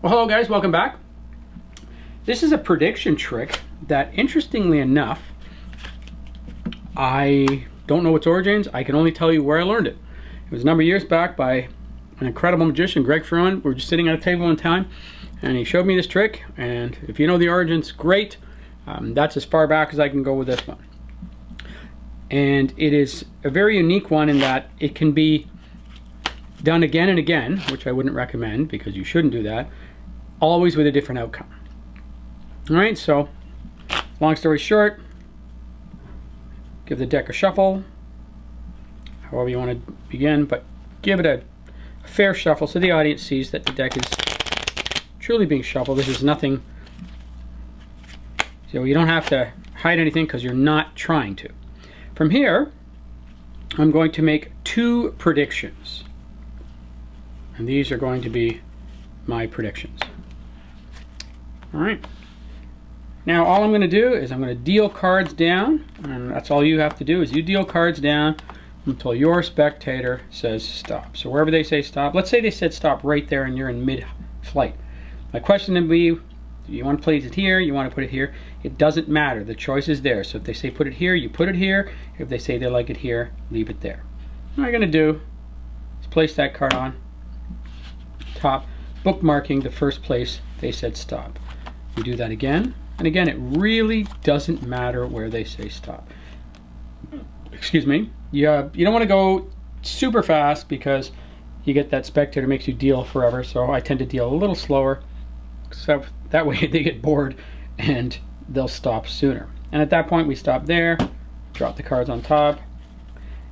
Well, hello guys, welcome back. This is a prediction trick that, interestingly enough, I don't know its origins. I can only tell you where I learned it. It was a number of years back by an incredible magician, Greg Ferrand. We were just sitting at a table one time, and he showed me this trick, and if you know the origins, great. That's as far back as I can go with this one. And it is a very unique one in that it can be done again and again, which I wouldn't recommend because you shouldn't do that, always with a different outcome. Alright, so long story short, give the deck a shuffle, however you want to begin, but give it a fair shuffle so the audience sees that the deck is truly being shuffled. This is nothing, so you don't have to hide anything because you're not trying to. From here, I'm going to make two predictions, and these are going to be my predictions. Alright, now all I'm going to do is I'm going to deal cards down, and that's all you have to do is you deal cards down until your spectator says stop. So wherever they say stop, let's say they said stop right there and you're in mid-flight. My question would be, do you want to place it here, you want to put it here? It doesn't matter, the choice is there. So if they say put it here, you put it here. If they say they like it here, leave it there. What I'm going to do is place that card on top, bookmarking the first place they said stop. We do that again, and again, it really doesn't matter where they say stop. Excuse me. You don't want to go super fast because you get that spectator makes you deal forever, so I tend to deal a little slower, so that way they get bored and they'll stop sooner. And at that point we stop there, drop the cards on top,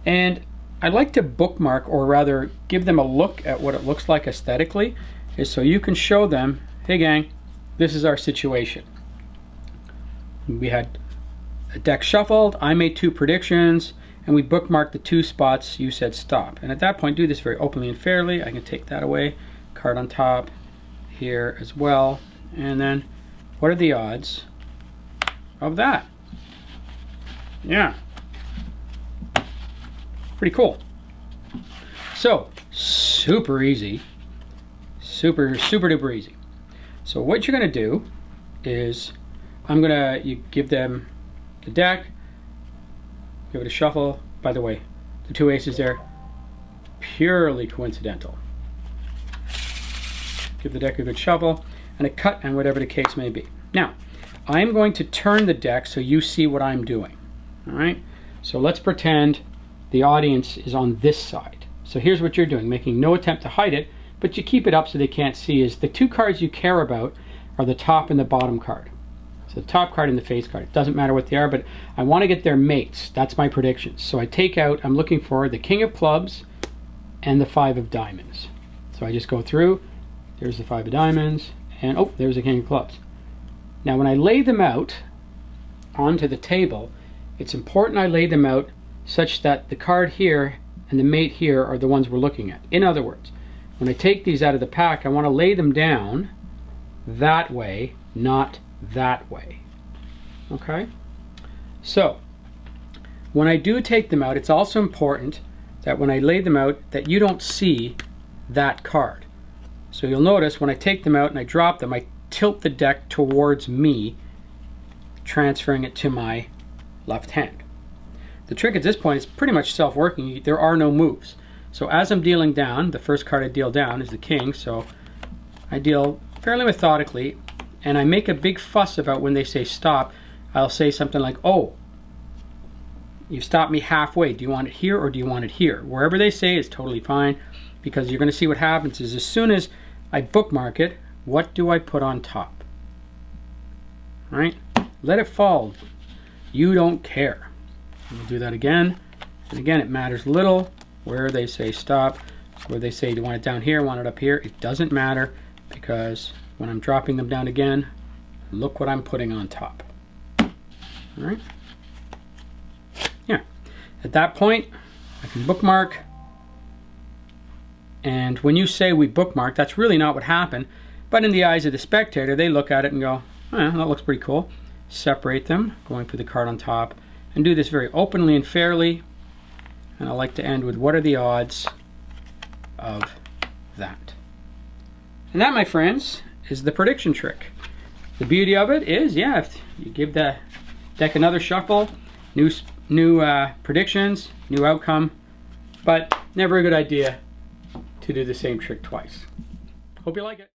and I like to bookmark, or rather give them a look at what it looks like aesthetically, is so you can show them, hey gang, this is our situation. We had a deck shuffled, I made two predictions, and we bookmarked the two spots you said stop. And at that point, do this very openly and fairly. I can take that away, card on top here as well. And then, what are the odds of that? Yeah. Pretty cool. So, super easy. Super duper easy. So what you're going to do is, you give them the deck, give it a shuffle. By the way, the two aces there, purely coincidental. Give the deck a good shuffle and a cut, and whatever the case may be. Now, I'm going to turn the deck so you see what I'm doing. Alright? So let's pretend the audience is on this side. So here's what you're doing, making no attempt to hide it, but you keep it up so they can't see, is the two cards you care about are the top and the bottom card. So the top card and the face card. It doesn't matter what they are, but I want to get their mates. That's my predictions. So I take out, I'm looking for the King of Clubs and the Five of Diamonds. So I just go through, there's the Five of Diamonds, and oh, there's the King of Clubs. Now when I lay them out onto the table, it's important I lay them out such that the card here and the mate here are the ones we're looking at. In other words, when I take these out of the pack, I want to lay them down that way, not that way. Okay? So, when I do take them out, it's also important that when I lay them out that you don't see that card. So you'll notice when I take them out and I drop them, I tilt the deck towards me, transferring it to my left hand. The trick at this point is pretty much self-working. There are no moves. So as I'm dealing down, the first card I deal down is the king, so I deal fairly methodically, and I make a big fuss about when they say stop. I'll say something like, oh, you've stopped me halfway. Do you want it here or do you want it here? Wherever they say is totally fine, because you're going to see what happens is as soon as I bookmark it, what do I put on top? All right? Let it fall. You don't care. We'll do that again. And again, it matters little where they say stop, where they say, do you want it down here, want it up here? It doesn't matter, because when I'm dropping them down again, look what I'm putting on top. All right? Yeah. At that point, I can bookmark. And when you say we bookmark, that's really not what happened. But in the eyes of the spectator, they look at it and go, oh, that looks pretty cool. Separate them, going for the card on top, and do this very openly and fairly. And I like to end with, what are the odds of that? And that, my friends, is the prediction trick. The beauty of it is, yeah, if you give the deck another shuffle, new predictions, new outcome, but never a good idea to do the same trick twice. Hope you like it.